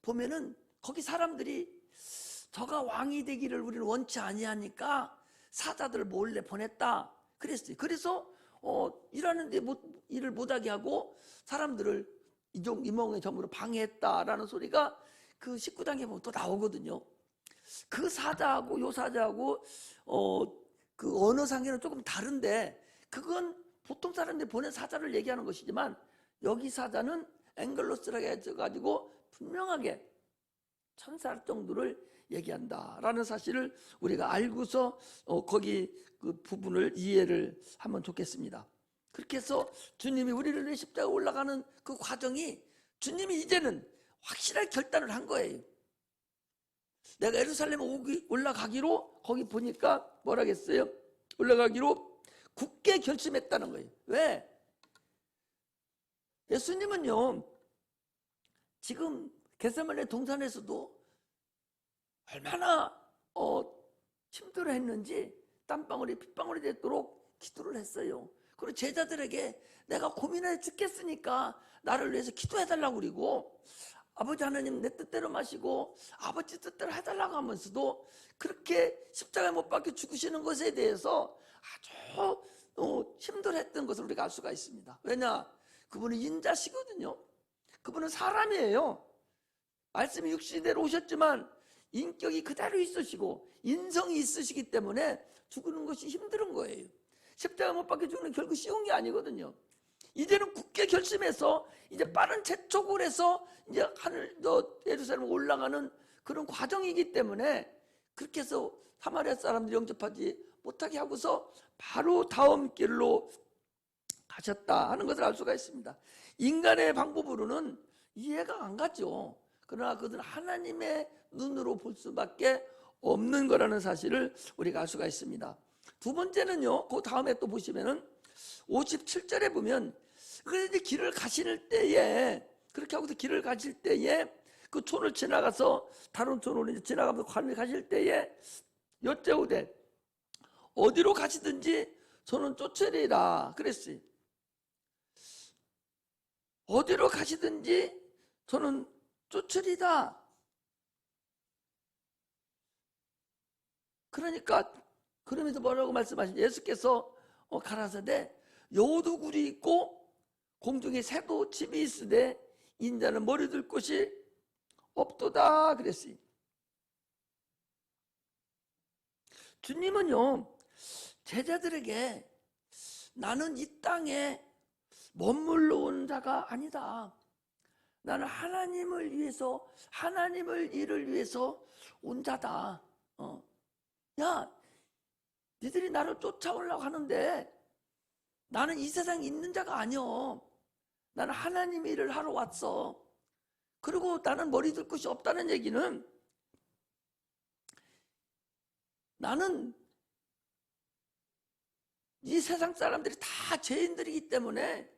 보면은 거기 사람들이 저가 왕이 되기를 우리는 원치 아니하니까 사자들을 몰래 보냈다 그랬어요. 그래서 일하는데 일을 못하게 하고 사람들을 이몽의 점으로 방해했다라는 소리가 그 19장에 보면 또 나오거든요. 그 사자하고 요 사자하고 그 언어상에는 조금 다른데, 그건 보통 사람들이 보낸 사자를 얘기하는 것이지만 여기 사자는 엥글로스라고 해가지고 분명하게 천사 정도를 얘기한다라는 사실을 우리가 알고서 거기 그 부분을 이해를 하면 좋겠습니다. 그렇게 해서 주님이 우리를 위해 십자가에 올라가는 그 과정이, 주님이 이제는 확실하게 결단을 한 거예요. 내가 예루살렘에 올라가기로, 거기 보니까 뭐라겠어요? 올라가기로 굳게 결심했다는 거예요. 왜? 예수님은요, 지금 겟세마네 동산에서도 얼마나 힘들어했는지 땀방울이 핏방울이 되도록 기도를 했어요. 그리고 제자들에게 내가 고민해 죽겠으니까 나를 위해서 기도해달라고, 그리고 아버지 하나님 내 뜻대로 마시고 아버지 뜻대로 해달라고 하면서도 그렇게 십자가에 못 박혀 죽으시는 것에 대해서 아주 힘들어했던 것을 우리가 알 수가 있습니다. 왜냐? 그분은 인자시거든요. 그분은 사람이에요. 말씀이 육신대로 오셨지만 인격이 그대로 있으시고 인성이 있으시기 때문에 죽는 것이 힘든 거예요. 십자가 못 박혀 죽는 게 결국 쉬운 게 아니거든요. 이제는 굳게 결심해서 이제 빠른 재촉을 해서 이제 예루살렘 올라가는 그런 과정이기 때문에 그렇게 해서 사마리아 사람들이 영접하지 못하게 하고서 바로 다음 길로 가셨다 하는 것을 알 수가 있습니다. 인간의 방법으로는 이해가 안 가죠. 그러나 그들은 하나님의 눈으로 볼 수밖에 없는 거라는 사실을 우리가 알 수가 있습니다. 두 번째는요, 그 다음에 또 보시면은 57절에 보면 그래서 길을 가실 때에 그렇게 하고서 길을 가실 때에 그 촌을 지나가서 다른 촌으로 이제 지나가면서 관을 가실 때에 여짜오되 어디로 가시든지 저는 쫓으리라 그랬어요. 어디로 가시든지 저는 쫓으리다. 그러니까 그러면서 뭐라고 말씀하시죠? 예수께서 가라사대 여우도 굴이 있고 공중에 새도 집이 있으되 인자는 머리 둘 곳이 없도다 그랬어요. 주님은요 제자들에게 나는 이 땅에 머물러 온 자가 아니다. 나는 하나님을 위해서 하나님을 일을 위해서 온 자다. 야, 니들이 나를 쫓아오려고 하는데 나는 이 세상에 있는 자가 아니여. 나는 하나님 일을 하러 왔어. 그리고 나는 머리 둘 곳이 없다는 얘기는 나는 이 세상 사람들이 다 죄인들이기 때문에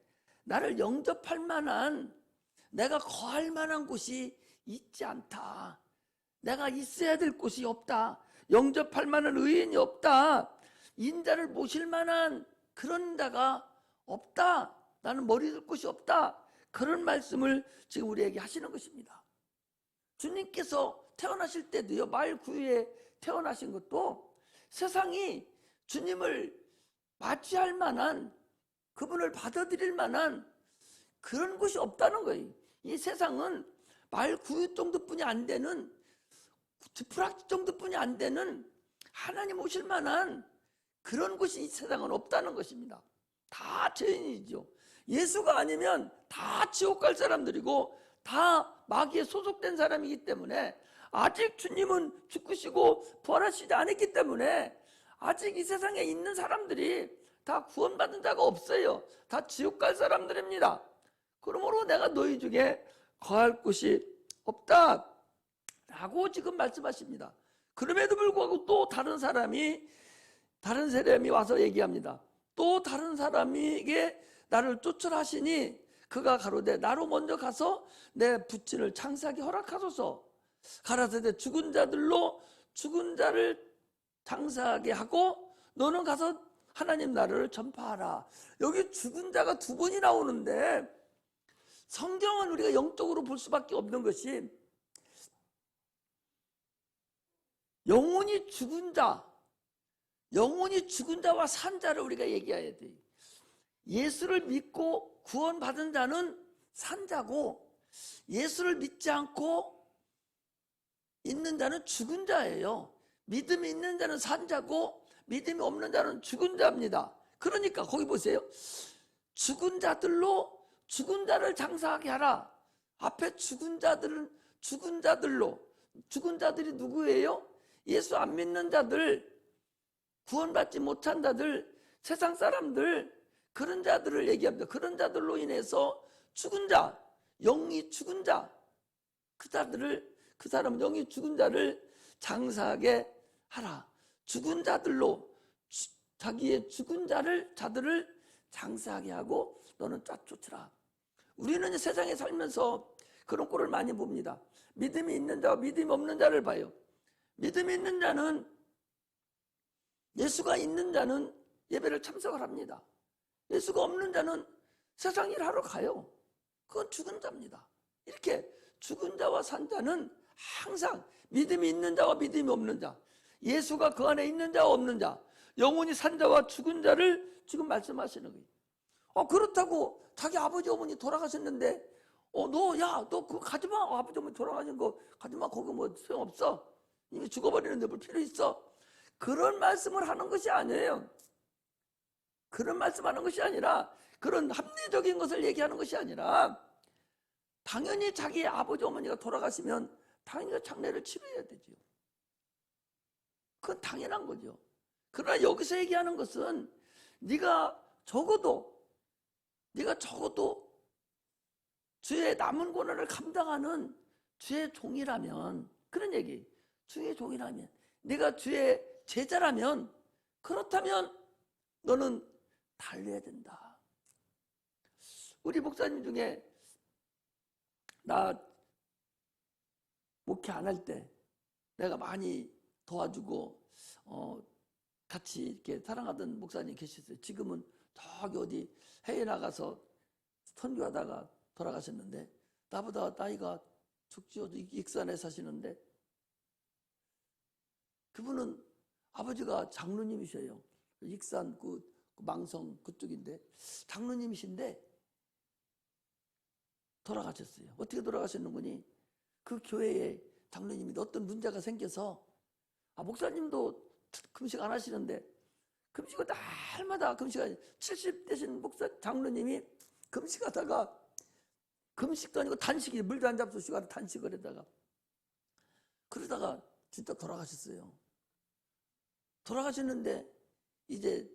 나를 영접할 만한 내가 거할 만한 곳이 있지 않다. 내가 있어야 될 곳이 없다. 영접할 만한 의인이 없다. 인자를 모실 만한 그런 자가 없다. 나는 머리 둘 곳이 없다. 그런 말씀을 지금 우리에게 하시는 것입니다. 주님께서 태어나실 때도요, 말구유에 태어나신 것도 세상이 주님을 맞이할 만한, 그분을 받아들일 만한 그런 곳이 없다는 거예요. 이 세상은 말구유 정도뿐이 안 되는, 지푸라기 정도뿐이 안 되는 하나님 오실 만한 그런 곳이 이 세상은 없다는 것입니다. 다 죄인이죠. 예수가 아니면 다 지옥 갈 사람들이고 다 마귀에 소속된 사람이기 때문에 아직 주님은 죽으시고 부활하시지 않았기 때문에 아직 이 세상에 있는 사람들이 다 구원받은 자가 없어요. 다 지옥 갈 사람들입니다. 그러므로 내가 너희 중에 거할 곳이 없다 라고 지금 말씀하십니다. 그럼에도 불구하고 또 다른 사람이 와서 얘기합니다. 또 다른 사람에게 나를 쫓으라 하시니 그가 가로되 나로 먼저 가서 내 부친을 장사하게 허락하소서. 가라사대 죽은 자들로 죽은 자를 장사하게 하고 너는 가서 하나님 나라를 전파하라. 여기 죽은 자가 두 번이 나오는데 성경은 우리가 영적으로 볼 수밖에 없는 것이 영혼이 죽은 자와 산 자를 우리가 얘기해야 돼요. 예수를 믿고 구원받은 자는 산 자고 예수를 믿지 않고 있는 자는 죽은 자예요. 믿음이 있는 자는 산 자고 믿음이 없는 자는 죽은 자입니다. 그러니까 거기 보세요. 죽은 자들로 죽은 자를 장사하게 하라. 앞에 죽은 자들이 누구예요? 예수 안 믿는 자들, 구원받지 못한 자들, 세상 사람들, 그런 자들을 얘기합니다. 그런 자들로 인해서 죽은 자, 영이 죽은 자, 그 사람은 영이 죽은 자를 장사하게 하라. 죽은 자들로 자기의 죽은 자들을 장사하게 하고 너는 쫓으라. 우리는 세상에 살면서 그런 꼴을 많이 봅니다. 믿음이 있는 자와 믿음이 없는 자를 봐요. 믿음이 있는 자는, 예수가 있는 자는 예배를 참석을 합니다. 예수가 없는 자는 세상 일 하러 가요. 그건 죽은 자입니다. 이렇게 죽은 자와 산 자는 항상 믿음이 있는 자와 믿음이 없는 자, 예수가 그 안에 있는 자와 없는 자, 영혼이 산 자와 죽은 자를 지금 말씀하시는 거예요. 그렇다고 자기 아버지 어머니 돌아가셨는데 너 그거 가지마. 아버지 어머니 돌아가신 거 가지마. 거기 뭐 소용없어. 이미 죽어버리는데 뭘 필요 있어. 그런 말씀을 하는 것이 아니에요. 그런 말씀하는 것이 아니라, 그런 합리적인 것을 얘기하는 것이 아니라 당연히 자기 아버지 어머니가 돌아가시면 당연히 장례를 치러야 되죠. 그건 당연한 거죠. 그러나 여기서 얘기하는 것은 네가 적어도 주의 남은 고난을 감당하는 주의 종이라면, 그런 얘기, 주의 종이라면, 네가 주의 제자라면, 그렇다면 너는 달려야 된다. 우리 목사님 중에 나 목회 안 할 때 내가 많이 도와주고 같이 이렇게 사랑하던 목사님 계셨어요. 지금은 저기 어디 해외 나가서 선교하다가 돌아가셨는데, 나보다 나이가 적지요. 익산에 사시는데, 그분은 아버지가 장로님이셔요. 익산 그 망성 그쪽인데 장로님이신데 돌아가셨어요. 어떻게 돌아가셨는거니? 그 교회에 장로님이 어떤 문제가 생겨서, 목사님도 금식 안 하시는데 금식을 날마다 금식하니 70 되신 목사 장로님이 금식하다가, 금식도 아니고 단식이, 물도 안 잡수시고 단식을 하다가 그러다가 진짜 돌아가셨어요. 돌아가셨는데 이제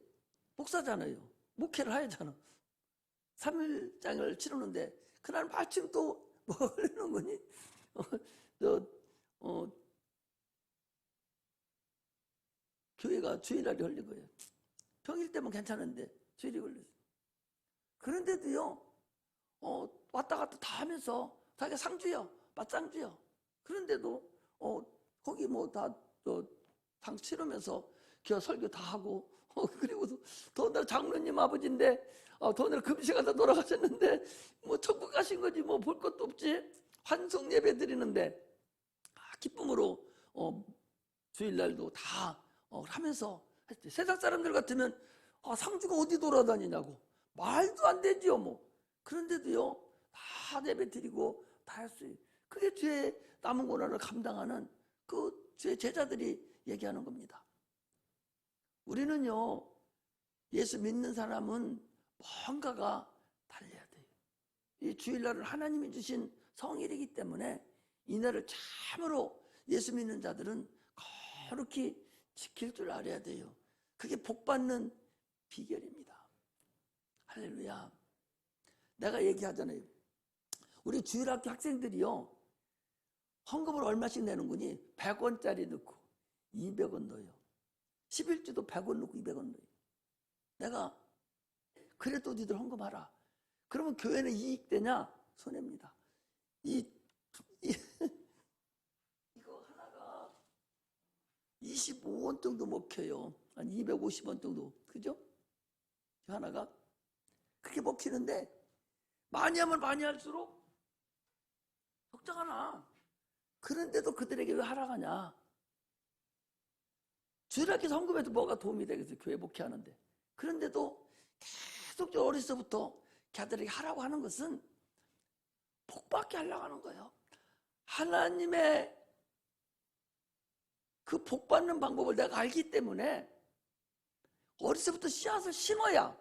목사잖아요. 목회를 해야잖아. 3일장을 치르는데 그날 마침 또 뭐 하려는 거니? 교회가 주일날이 걸린 거예요. 평일 때면 괜찮은데 주일이 걸렸어요. 그런데도요, 왔다 갔다 다 하면서 자기가 상주요, 맞상주요. 그런데도 거기 뭐 다 상 치르면서 설교 다 하고, 그리고 더군다나 장로님 아버지인데 더군다나 금식하다 돌아가셨는데 뭐 천국 가신 거지 뭐 볼 것도 없지. 환송 예배 드리는데 기쁨으로 주일날도 다 하면서 했지. 세상 사람들 같으면 상주가 어디 돌아다니냐고 말도 안 되지요 뭐. 그런데도요 다 예배 드리고 다 했어요. 그게 주의 남은 고난을 감당하는 그 주의 제자들이 얘기하는 겁니다. 우리는요, 예수 믿는 사람은 뭔가가 달려야 돼요. 이 주일날은 하나님이 주신 성일이기 때문에 이날을 참으로 예수 믿는 자들은 거룩히 지킬 줄 알아야 돼요. 그게 복받는 비결입니다. 할렐루야. 내가 얘기하잖아요. 우리 주일학교 학생들이요, 헌금을 얼마씩 내는 거니? 100원짜리 넣고 200원 넣어요. 11주도 100원 넣고 200원 넣어요. 내가 그래도 니들 헌금하라. 그러면 교회는 이익되냐? 손해입니다. 이거 하나가 25원 정도 먹혀요. 한 250원 정도. 그죠? 하나가. 그렇게 먹히는데 많이 하면 많이 할수록 적자가. 그런데도 그들에게 왜 하락하냐? 주일학교 헌금에도 뭐가 도움이 되겠어요? 교회 목회하는데. 그런데도 계속 어려서부터 걔들에게 하라고 하는 것은 복받게 하려고 하는 거예요. 하나님의 그 복받는 방법을 내가 알기 때문에 어려서부터 씨앗을 심어야,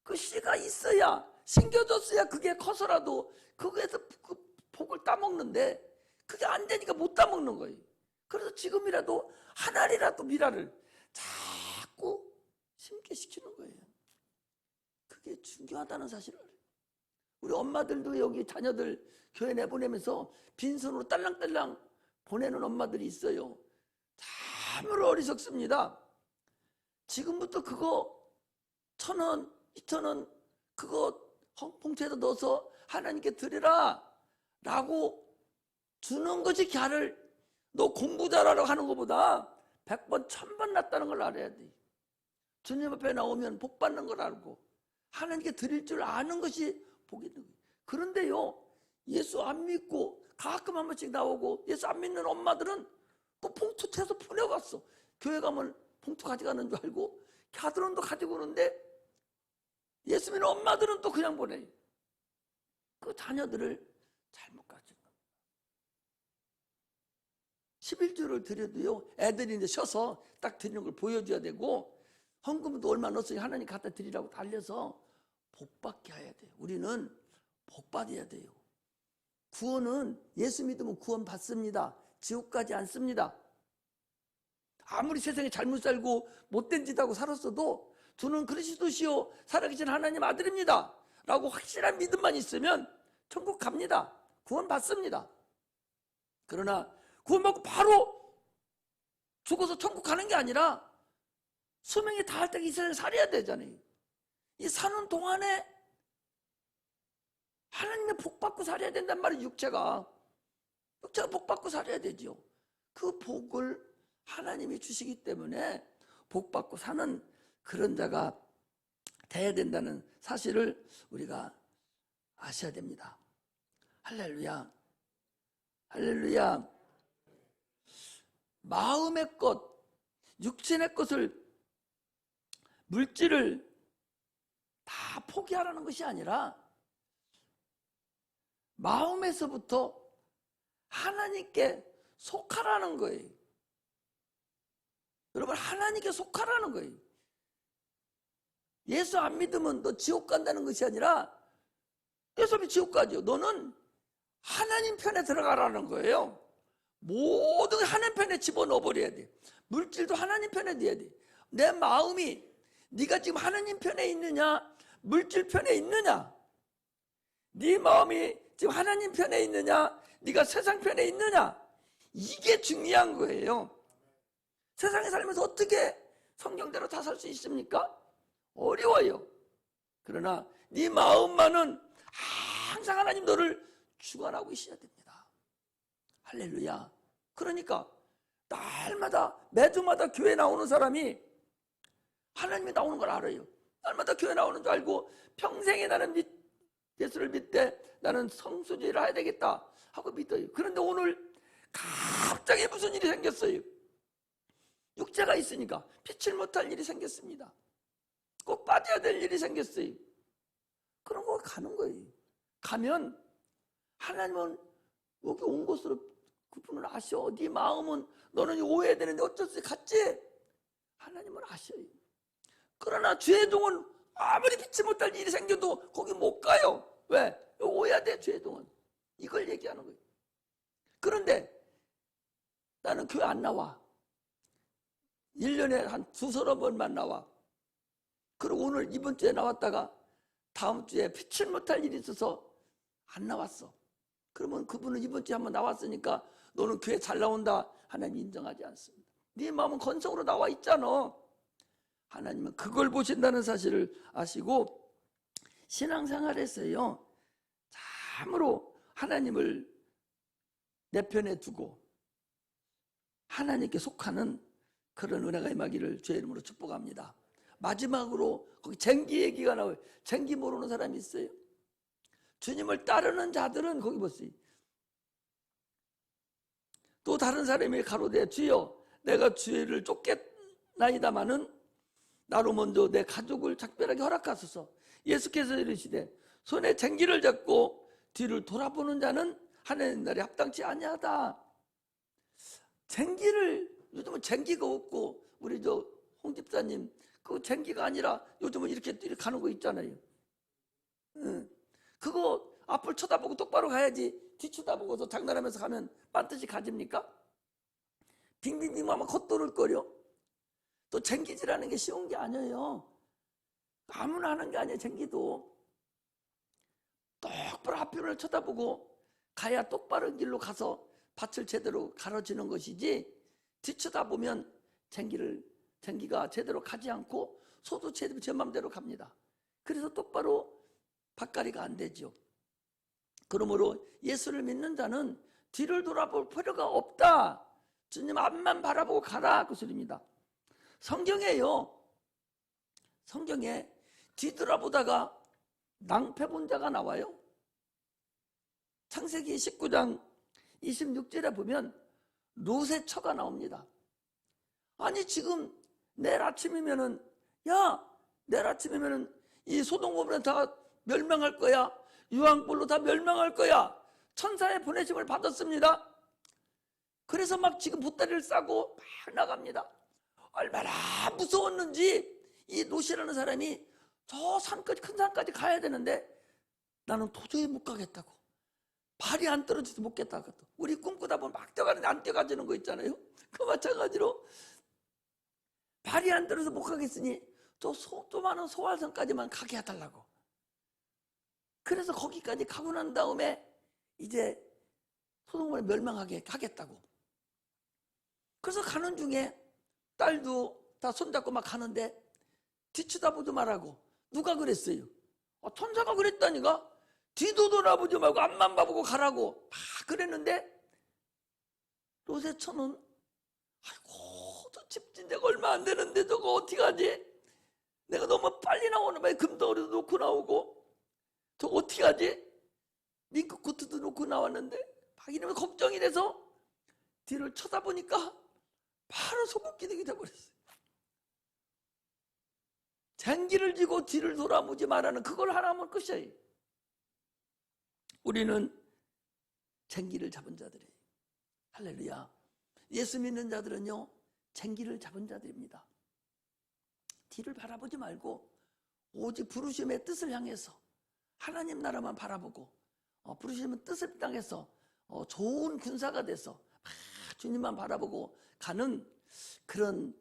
그 씨가 있어야, 심겨졌어야 그게 커서라도 거기에서 그 복을 따먹는데 그게 안 되니까 못 따먹는 거예요. 그래서 지금이라도 하나리라도 미라를 자꾸 심게 시키는 거예요. 그게 중요하다는 사실을. 우리 엄마들도 여기 자녀들 교회 내보내면서 빈손으로 딸랑딸랑 보내는 엄마들이 있어요. 참으로 어리석습니다. 지금부터 그거 1,000원, 2,000원 그거 봉투에다 넣어서 하나님께 드리라 라고 주는 것이 걔를 너 공부 잘하라고 하는 것보다 100번, 1000번 낫다는 걸 알아야 돼. 주님 앞에 나오면 복 받는 걸 알고 하나님께 드릴 줄 아는 것이 복이 있는 거예요. 그런데요, 예수 안 믿고 가끔 한 번씩 나오고 예수 안 믿는 엄마들은 또 봉투 채서 보내갔어. 교회 가면 봉투 가져가는 줄 알고 걔들은 또 가지고 오는데 예수 믿는 엄마들은 또 그냥 보내요. 그 자녀들을 잘못 가르친 겁니다. 11주를 드려도요, 애들이 이제 쉬어서 딱 드리는 걸 보여줘야 되고, 헌금도 얼마 넣었으니 하나님 갖다 드리라고 달려서 복 받게 해야 돼요. 우리는 복 받아야 돼요. 구원은 예수 믿으면 구원 받습니다. 지옥 가지 않습니다. 아무리 세상에 잘못 살고 못된 짓 하고 살았어도 저는 그리스도시요 살아계신 하나님 아들입니다 라고 확실한 믿음만 있으면 천국 갑니다. 구원 받습니다. 그러나 구원받고 바로 죽어서 천국 가는 게 아니라 수명이 다할 때까지 이 세상에 살아야 되잖아요. 이 사는 동안에 하나님의 복 받고 살아야 된단 말이에요. 육체가 복 받고 살아야 되죠. 그 복을 하나님이 주시기 때문에 복 받고 사는 그런 자가 돼야 된다는 사실을 우리가 아셔야 됩니다. 할렐루야. 할렐루야. 마음의 것, 육신의 것을, 물질을 다 포기하라는 것이 아니라 마음에서부터 하나님께 속하라는 거예요. 여러분, 하나님께 속하라는 거예요. 예수 안 믿으면 너 지옥 간다는 것이 아니라 예수 믿으면 지옥 가죠. 너는 하나님 편에 들어가라는 거예요. 모든 하나님 편에 집어넣어 버려야 돼. 물질도 하나님 편에 둬야 돼. 내 마음이 네가 지금 하나님 편에 있느냐 물질 편에 있느냐, 네 마음이 지금 하나님 편에 있느냐 네가 세상 편에 있느냐, 이게 중요한 거예요. 세상에 살면서 어떻게 성경대로 다 살 수 있습니까? 어려워요. 그러나 네 마음만은 항상 하나님 너를 주관하고 있어야 됩니다. 할렐루야. 그러니까 날마다 매주마다 교회 나오는 사람이 하나님이 나오는 걸 알아요. 날마다 교회 나오는 줄 알고 평생에 나는 예수를 믿되 나는 성수주의를 해야 되겠다 하고 믿어요. 그런데 오늘 갑자기 무슨 일이 생겼어요. 육체가 있으니까 피칠 못할 일이 생겼습니다. 꼭 빠져야 될 일이 생겼어요. 그런 거 가는 거예요. 가면 하나님은 여기 온 곳으로 그분을 아셔. 네 마음은 너는 오해되는데 어쩔 수 없이 갔지? 하나님은 아셔요. 그러나 죄의 동은 아무리 피치 못할 일이 생겨도 거기 못 가요. 왜? 오해돼, 죄의 동은. 이걸 얘기하는 거예요. 그런데 나는 교회 안 나와. 1년에 한 두서너 번만 나와. 그리고 오늘 이번 주에 나왔다가 다음 주에 피칠 못할 일이 있어서 안 나왔어. 그러면 그분은 이번 주에 한번 나왔으니까 너는 교회 잘 나온다 하나님 인정하지 않습니다. 네 마음은 건성으로 나와 있잖아. 하나님은 그걸 보신다는 사실을 아시고 신앙생활에서요 참으로 하나님을 내 편에 두고 하나님께 속하는 그런 은혜가 임하기를 주의 이름으로 축복합니다. 마지막으로 거기 쟁기 얘기가 나와요. 쟁기 모르는 사람이 있어요? 주님을 따르는 자들은 거기 보세요. 또 다른 사람이 가로되 주여 내가 주의를 쫓겠나이다마는 나로 먼저 내 가족을 작별하게 허락하소서. 예수께서 이르시되 손에 쟁기를 잡고 뒤를 돌아보는 자는 하나님 나라에 합당치 아니하다. 쟁기를 요즘은 쟁기가 없고 우리 홍 집사님 그 쟁기가 아니라 요즘은 이렇게 가는 거 있잖아요. 그거 앞을 쳐다보고 똑바로 가야지 뒤 쳐다보고서 장난하면서 가면 반드시 가집니까? 빙빙빙 하면 겉돌을 거려. 또 쟁기질하는 게 쉬운 게 아니에요. 아무나 하는 게 아니에요. 쟁기도 똑바로 앞을 쳐다보고 가야 똑바른 길로 가서 밭을 제대로 갈아지는 것이지 뒤쳐다보면 쟁기가 제대로 가지 않고 소도 제 맘대로 갑니다. 그래서 똑바로 밭갈이가 안 되죠. 그러므로 예수를 믿는 자는 뒤를 돌아볼 필요가 없다. 주님 앞만 바라보고 가라 그 소리입니다. 성경에 뒤돌아보다가 낭패 본 자가 나와요. 창세기 19장 26절에 보면 롯의 처가 나옵니다. 아니 지금 내일 아침이면은 이 소돔 고모라 다 멸망할 거야. 유황불로 다 멸망할 거야. 천사의 보내심을 받았습니다. 그래서 막 지금 보따리를 싸고 막 나갑니다. 얼마나 무서웠는지 이 롯이라는 사람이 저 산까지 큰 산까지 가야 되는데 나는 도저히 못 가겠다고 발이 안 떨어져서 못 깼다. 우리 꿈꾸다 보면 막 뛰어가는데 안 뛰어가지는 거 있잖아요. 그 마찬가지로 발이 안 떨어져서 못 가겠으니 또 많은 소활성까지만 가게 해달라고. 그래서 거기까지 가고 난 다음에 이제 소돔을 멸망하게 하겠다고. 그래서 가는 중에 딸도 다 손잡고 막 가는데 뒤쳐다보지 말라고. 누가 그랬어요? 천사가 그랬다니까. 뒤도 돌아보지 말고 앞만 봐보고 가라고 막 그랬는데 롯의 처는 아이고 저 집진대가 얼마 안 되는데 저거 어떻게 하지? 내가 너무 빨리 나오는 바에 금덩어리도 놓고 나오고 저거 어떻게 하지? 민크 코트도 놓고 나왔는데 막 이러면 걱정이 돼서 뒤를 쳐다보니까 바로 소금기둥이 돼버렸어요. 쟁기를 지고 뒤를 돌아보지 말라는 그걸 하나 하면 끝이에요. 우리는 쟁기를 잡은 자들이에요. 할렐루야. 예수 믿는 자들은요 쟁기를 잡은 자들입니다. 뒤를 바라보지 말고 오직 부르심의 뜻을 향해서 하나님 나라만 바라보고 부르심의 뜻을 향해서 좋은 군사가 돼서 주님만 바라보고 가는 그런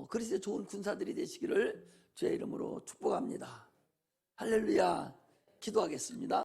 그리스도의 좋은 군사들이 되시기를 주의 이름으로 축복합니다. 할렐루야. 기도하겠습니다.